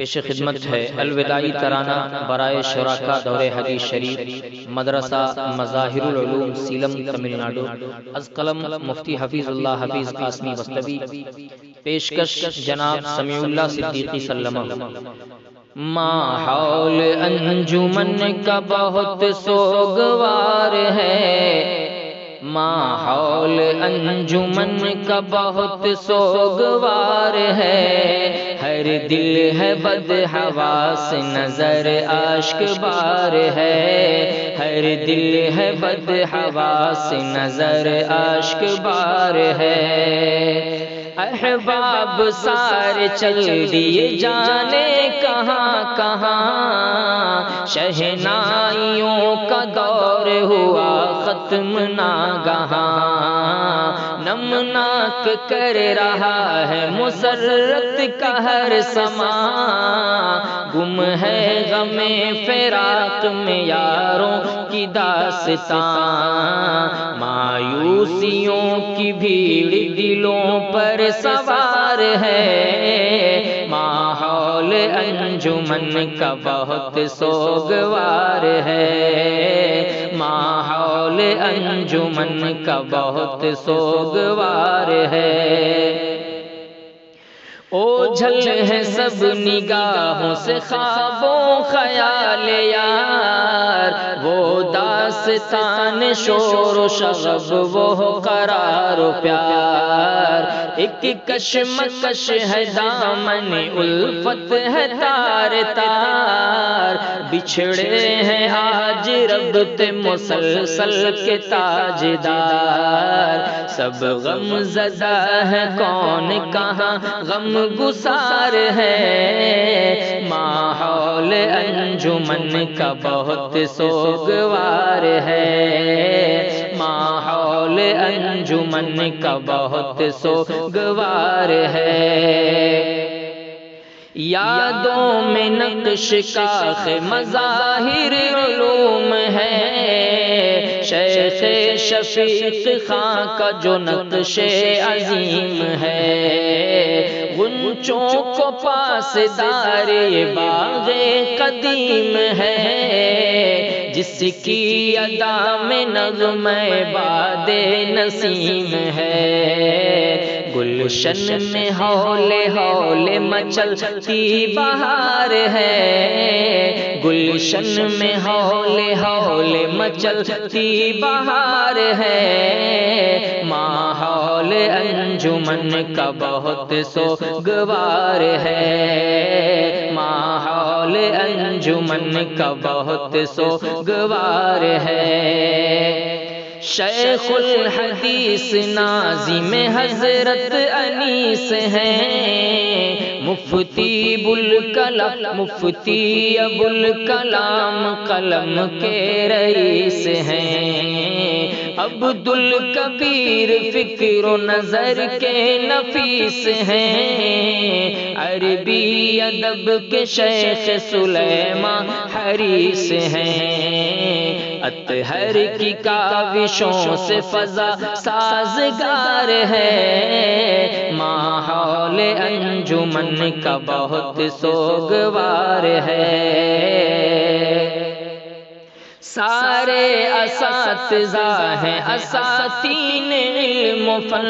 پیش خدمت ہے الوداعی ترانہ برائے شرکاء دور حدیث شریف مدرسہ مظاہر العلوم سیلم تمل ناڈو از قلم مفتی حفیظ اللہ حفیظ قاسمی وصلوی پیشکش جناب سمیع اللہ صدیقی سلمہ۔ ماحول انجمن کا بہت سوگوار ہے، ماحول انجمن کا بہت سوگوار ہے، ہر دل ہے بد حواس نظر اشک بار ہے، ہر دل ہے بد حواس نظر اشک بار ہے۔ احباب سارے چل دیے جانے کہاں کہاں، شہنائیوں کا دور ہوا ختم ناگہاں، نمناک کر رہا ہے مسرت کا ہر سما، گم ہے غم فراق میں یاروں کی داستاں، مایوسیوں کی بھیڑ دلوں پر سوار ہے، ماحول انجمن کا بہت سوگوار ہے، ماحول انجمن کا بہت سوگوار ہے۔ اوجھل ہے سب نگاہوں سے خوابوں خیال یار، وہ داستان شور و شغب وہ قرار و پیار، ایک کشمکش ہے دامن الفت ہے تار تار، بچھڑے ہیں آج ربط مسلسل کے تاجدار، سب غم زدہ ہے کون کہاں غم گسار ہے، ماحول انجمن کا بہت سوگوار ہے، ماحول انجمن کا بہت سوگوار ہے۔ یادوں میں نقش کاخ مظاہر علوم ہے، شیخ شفیق خاں کا جو نقش عظیم ہے، غنچوں کو پاسدار یہ باغ قدیم ہے، جس کی ادا میں نظم باد نسیم ہے، گلشن میں ہولے ہولے مچلتی بہار ہے، گلشن میں ہولے ہولے مچلتی بہار ہے، ماحول انجمن کا بہت سوگوار ہے، ماحول انجمن کا بہت سوگوار ہے۔ شیخ الحدیث ناظم حضرت انیس ہیں، مفتی مفتی ابوالکلام قلم کے رئیس ہیں، عبد الکبیر فکر و نظر کے نفیس ہیں، عربی ادب کے شیخ سلیمان حریص ہیں، اطہر کی کاوشوں سے فضا سازگار ہے، ماحول انجمن کا بہت سوگوار ہے۔ سارے اساتذہ ہیں اساتین علم و فن،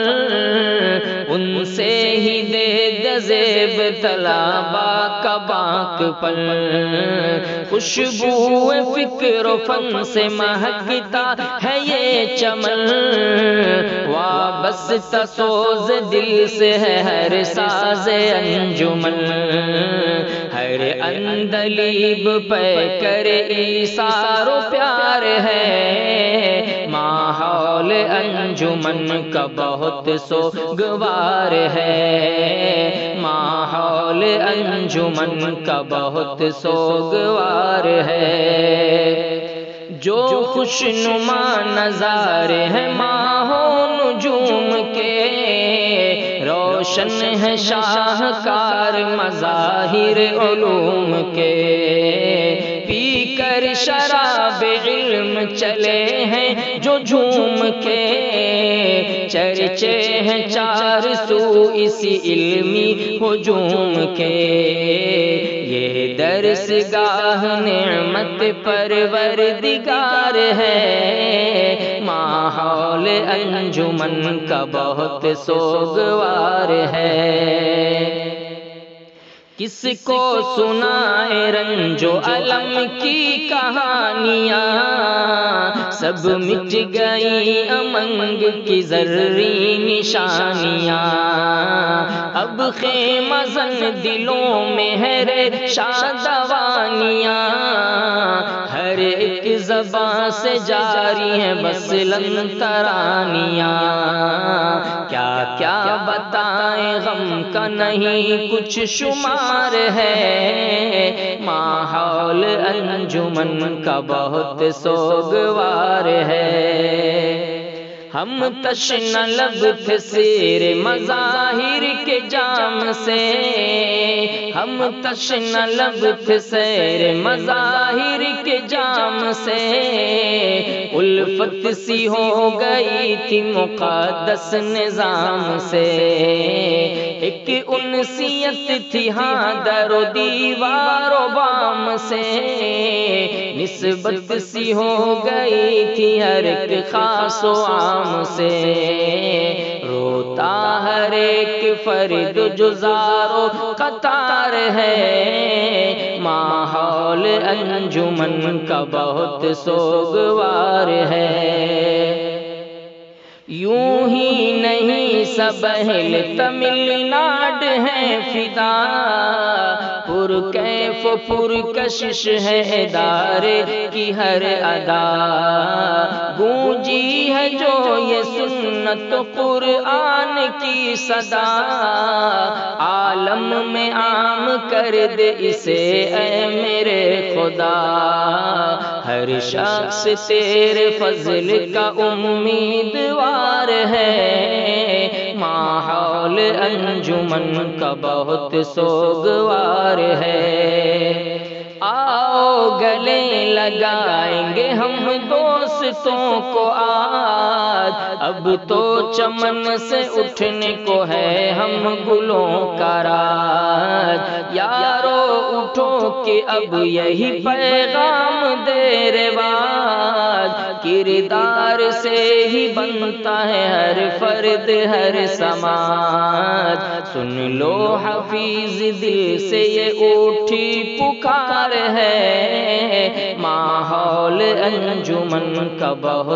ان سے ہی دے زیب طلباء کا باک پن، خوشبو فکر و فن سے مہکتا ہے یہ چمن، وابستہ سوز دل سے ہے ہر ساز انجمن، ہر اندلیب پہ کر ایثار و پیار ہے، ماحول انجمن کا بہت سوگوار ہے، ماحول انجمن کا بہت سوگوار ہے۔ جو خوشنما نظارے ہیں ماہ و نجوم کے، روشن ہے شاہکار مظاہر علوم کے، پی کر شراب علم چلے ہیں جو جھوم کے، چرچے ہیں چار سو اسی علمی ہجوم کے، درسگاہ نعمت پروردگار ہے، ماحول انجمن کا بہت سوگوار ہے۔ کس کو سنائے رنج و الم کی کہانیاں، سب مٹ گئی امنگ کی ذرّی نشانیاں۔ اب خیمہ زن دلوں میں ہے رے شادوانیاں، ہر ایک زباں سے جاری ہیں بس لن ترانیاں۔ کیا کیا بتائیں غم کا نہیں کچھ شمار ہے، ماحول انجمن کا بہت سوگوار ہے۔ ہم تشنہ لب تھے سیر مظاہر کے جام سے، ہم تشنہ لب تھے سیر مظاہر کے جام سے، الفت سی ہو گئی تھی مقدس نظام سے، ایک انسیت تھی ہاں در و دیوار و بام سے، نسبت سی ہو گئی تھی ہر ایک خاص و عام سے، روتا ہر ایک فرد جو زار و قطار ہے، ماحول انجمن کا بہت سوگوار ہے۔ یوں ہی نہیں سب اہل تمل ناڈ ہیں فدا، پر کیف و پر کشش ہے ادارے کی ہر ادا، گونجی ہے جو یہ سنت قرآن کی صدا، عالم میں عام کر دے اسے اے میرے خدا، ہر شخص تیرے فضل کا امیدوار ہے، ماحول انجمن کا بہت سوگوار ہے۔ آؤ گلے لگائیں گے ہم دوستوں کو آج، اب تو چمن سے اٹھنے کو ہے ہم گلوں کا راج، یارو اٹھو کہ اب یہی پیغام دے رواج، کردار سے ہی بنتا ہے ہر فرد ہر سماج، سن لو حفیظ دل سے یہ اٹھی پکار ہے، ماحول انجمن کا بہت